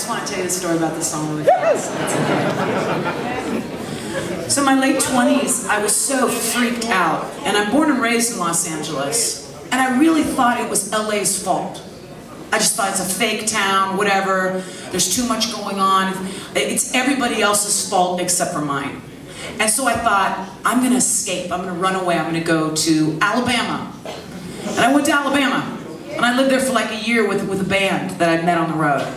just want to tell you the story about this song really fast. So in my late 20s, I was so freaked out. And I'm born and raised in Los Angeles. And I really thought it was LA's fault. I just thought it's a fake town, whatever. There's too much going on. It's everybody else's fault except for mine. And so I thought, I'm going to escape. I'm going to run away. I'm going to go to Alabama. And I went to Alabama. And I lived there for like a year with a band that I'd met on the road.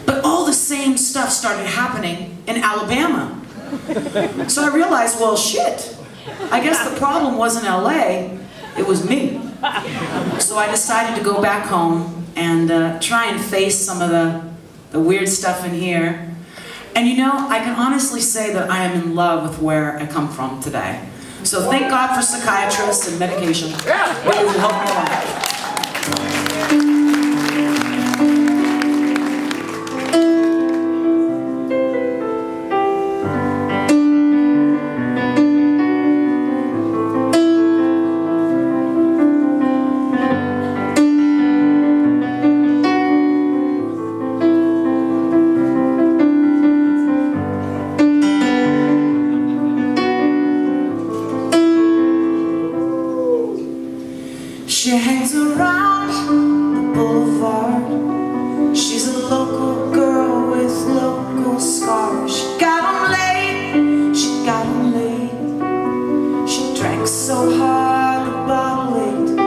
But all the same stuff started happening in Alabama. So I realized, well, shit. I guess the problem wasn't LA, it was me. So I decided to go back home and try and face some of the weird stuff in here. And you know, I can honestly say that I am in love with where I come from today. So thank God for psychiatrists and medication. It will help me a lot. She hangs around the boulevard. She's a local girl with local scars. She got 'em late, she got 'em late. She drank so hard the bottle ate.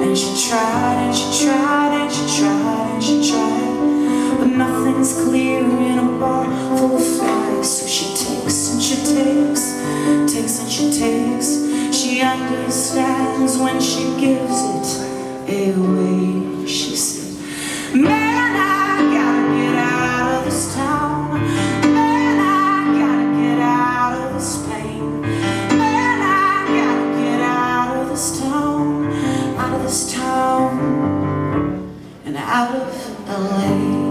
And she tried and she tried and she tried and she tried. But nothing's clear in a bar full of flies. So she takes and she takes, takes and she takes. She understands when she gives it away. She said, man, I gotta get out of this town. Man, I gotta get out of this pain. Man, I gotta get out of this town. Out of this town. And out of LA.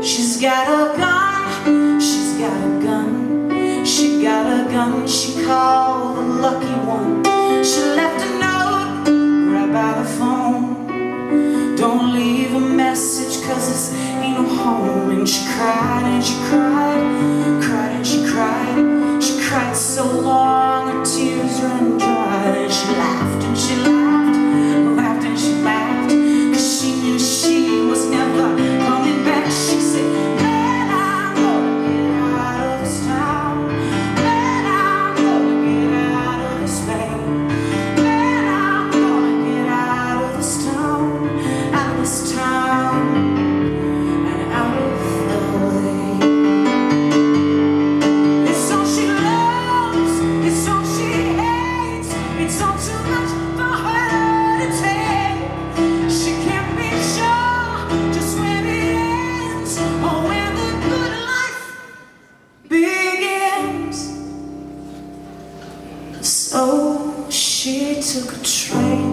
She's got a gun, she's got a gun. She got a gun, she called the lucky one. She left a note right by the phone. Don't leave a message cause this ain't no home. And she cried and she cried, cried and she cried. She cried so long her tears ran dry. And she laughed and she laughed, laughed and she laughed. Cause she knew she was never coming back. She said, so she took a train,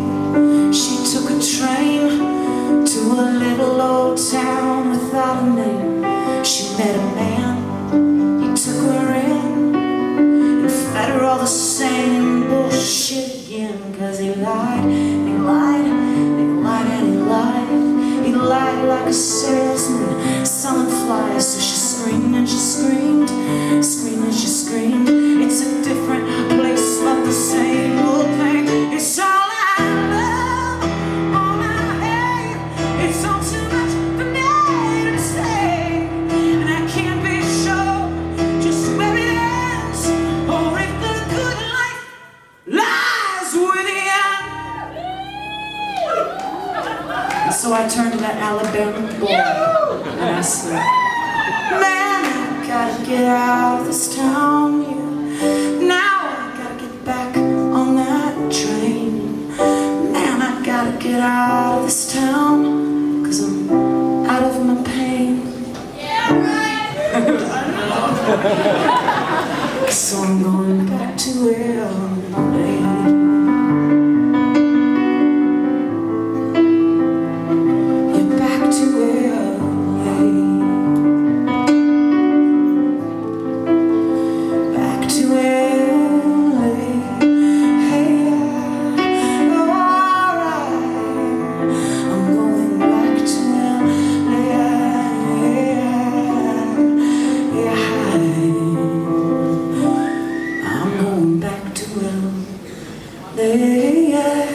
to a little old town without a name. She met a man, he took her in, and fed her all the same bullshit again. Cause he lied, and he lied, and he lied, and he lied. He lied like a salesman selling flies. So she screamed and she screamed, screamed and she screamed. It's a different place, but the same old thing. It's all I love, all I hate. It's all too much for me to say. And I can't be sure just where it ends, or if the good life lies within. And so I turned to that Alabama boy and I said, man, I gotta get out of this town, yeah. Now I gotta get back on that train. Man, I gotta get out of this town, cause I'm out of my pain. Yeah, right. So I'm going back to LA. back to LA.